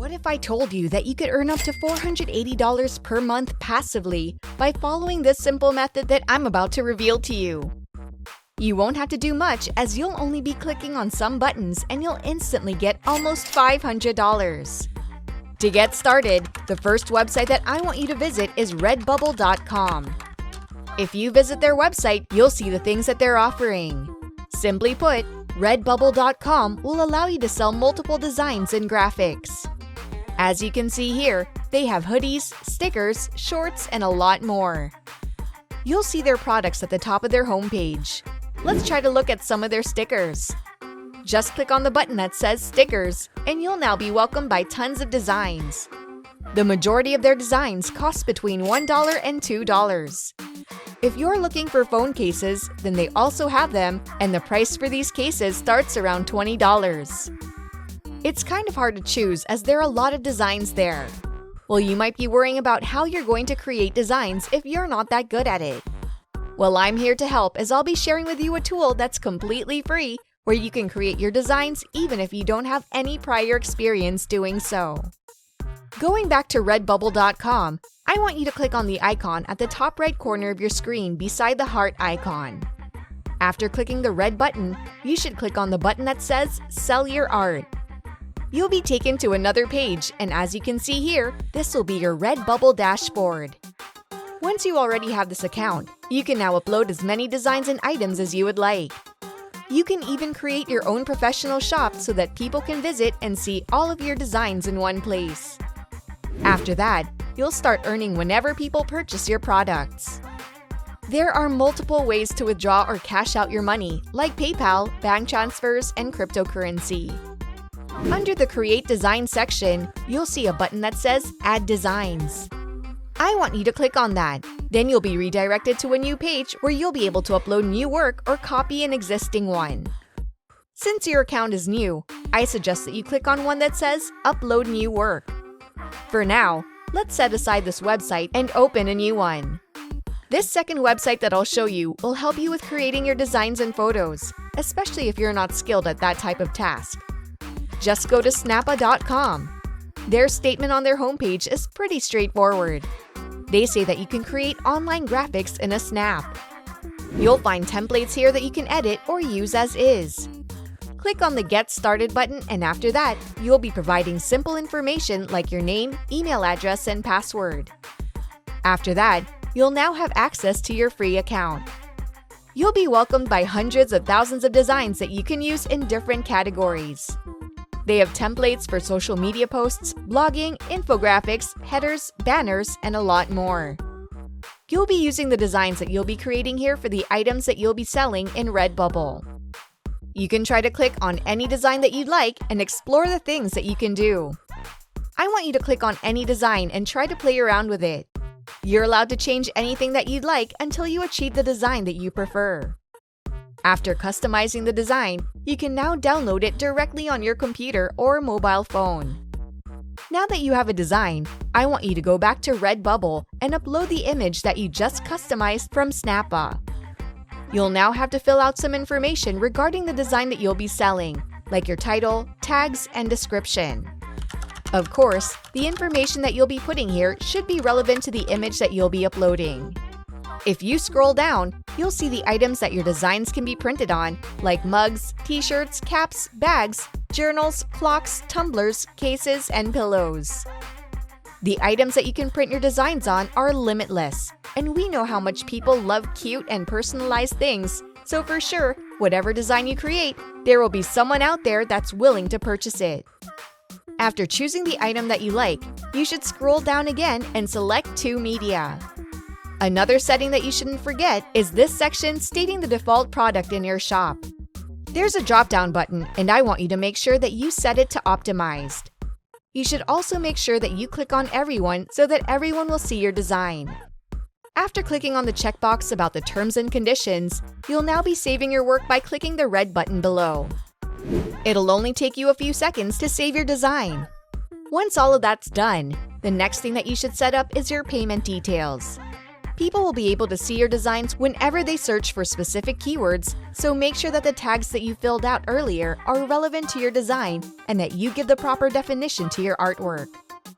What if I told you that you could earn up to $480 per month passively by following this simple method that I'm about to reveal to you? You won't have to do much, as you'll only be clicking on some buttons and you'll instantly get almost $500. To get started, the first website that I want you to visit is redbubble.com. If you visit their website, you'll see the things that they're offering. Simply put, redbubble.com will allow you to sell multiple designs and graphics. As you can see here, they have hoodies, stickers, shorts, and a lot more. You'll see their products at the top of their homepage. Let's try to look at some of their stickers. Just click on the button that says Stickers, and you'll now be welcomed by tons of designs. The majority of their designs cost between $1 and $2. If you're looking for phone cases, then they also have them, and the price for these cases starts around $20. It's kind of hard to choose, as there are a lot of designs there. Well, you might be worrying about how you're going to create designs if you're not that good at it. Well, I'm here to help, as I'll be sharing with you a tool that's completely free where you can create your designs even if you don't have any prior experience doing so. Going back to redbubble.com, I want you to click on the icon at the top right corner of your screen beside the heart icon. After clicking the red button, you should click on the button that says Sell Your Art. You'll be taken to another page, and as you can see here, this will be your Redbubble dashboard. Once you already have this account, you can now upload as many designs and items as you would like. You can even create your own professional shop so that people can visit and see all of your designs in one place. After that, you'll start earning whenever people purchase your products. There are multiple ways to withdraw or cash out your money, like PayPal, bank transfers, and cryptocurrency. Under the Create Design section, you'll see a button that says Add Designs. I want you to click on that. Then you'll be redirected to a new page where you'll be able to upload new work or copy an existing one. Since your account is new, I suggest that you click on one that says Upload New Work. For now, let's set aside this website and open a new one. This second website that I'll show you will help you with creating your designs and photos, especially if you're not skilled at that type of task. Just go to snappa.com. Their statement on their homepage is pretty straightforward. They say that you can create online graphics in a snap. You'll find templates here that you can edit or use as is. Click on the Get Started button, and after that, you'll be providing simple information like your name, email address, and password. After that, you'll now have access to your free account. You'll be welcomed by hundreds of thousands of designs that you can use in different categories. They have templates for social media posts, blogging, infographics, headers, banners, and a lot more. You'll be using the designs that you'll be creating here for the items that you'll be selling in Redbubble. You can try to click on any design that you'd like and explore the things that you can do. I want you to click on any design and try to play around with it. You're allowed to change anything that you'd like until you achieve the design that you prefer. After customizing the design, you can now download it directly on your computer or mobile phone. Now that you have a design, I want you to go back to Redbubble and upload the image that you just customized from Snappa. You'll now have to fill out some information regarding the design that you'll be selling, like your title, tags, and description. Of course, the information that you'll be putting here should be relevant to the image that you'll be uploading. If you scroll down, you'll see the items that your designs can be printed on, like mugs, t-shirts, caps, bags, journals, clocks, tumblers, cases, and pillows. The items that you can print your designs on are limitless, and we know how much people love cute and personalized things, so for sure, whatever design you create, there will be someone out there that's willing to purchase it. After choosing the item that you like, you should scroll down again and select To Media. Another setting that you shouldn't forget is this section stating the default product in your shop. There's a drop-down button, and I want you to make sure that you set it to Optimized. You should also make sure that you click on Everyone so that everyone will see your design. After clicking on the checkbox about the terms and conditions, you'll now be saving your work by clicking the red button below. It'll only take you a few seconds to save your design. Once all of that's done, the next thing that you should set up is your payment details. People will be able to see your designs whenever they search for specific keywords, so make sure that the tags that you filled out earlier are relevant to your design and that you give the proper definition to your artwork.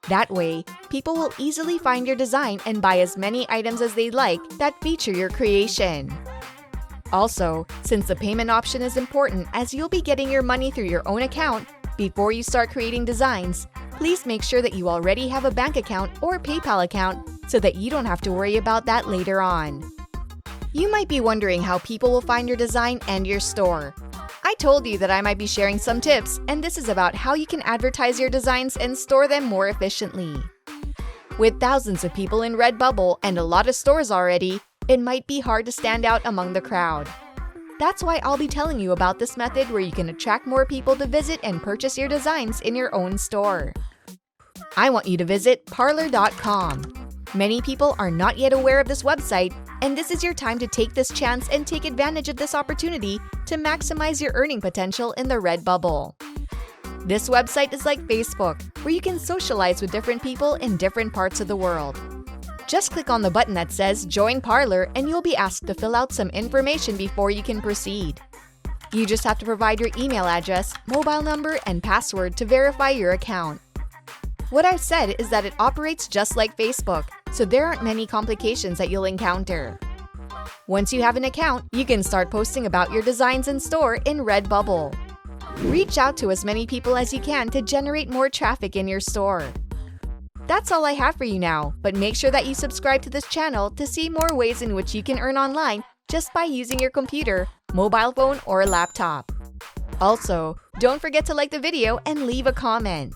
That way, people will easily find your design and buy as many items as they like that feature your creation. Also, since the payment option is important as you'll be getting your money through your own account, before you start creating designs, please make sure that you already have a bank account or PayPal account so that you don't have to worry about that later on. You might be wondering how people will find your design and your store. I told you that I might be sharing some tips, and this is about how you can advertise your designs and store them more efficiently. With thousands of people in Redbubble and a lot of stores already, it might be hard to stand out among the crowd. That's why I'll be telling you about this method where you can attract more people to visit and purchase your designs in your own store. I want you to visit Parler.com. Many people are not yet aware of this website, and this is your time to take this chance and take advantage of this opportunity to maximize your earning potential in the Redbubble. This website is like Facebook, where you can socialize with different people in different parts of the world. Just click on the button that says Join Parler and you'll be asked to fill out some information before you can proceed. You just have to provide your email address, mobile number, and password to verify your account. What I've said is that it operates just like Facebook, so there aren't many complications that you'll encounter. Once you have an account, you can start posting about your designs and store in Redbubble. Reach out to as many people as you can to generate more traffic in your store. That's all I have for you now, but make sure that you subscribe to this channel to see more ways in which you can earn online just by using your computer, mobile phone, or laptop. Also, don't forget to like the video and leave a comment.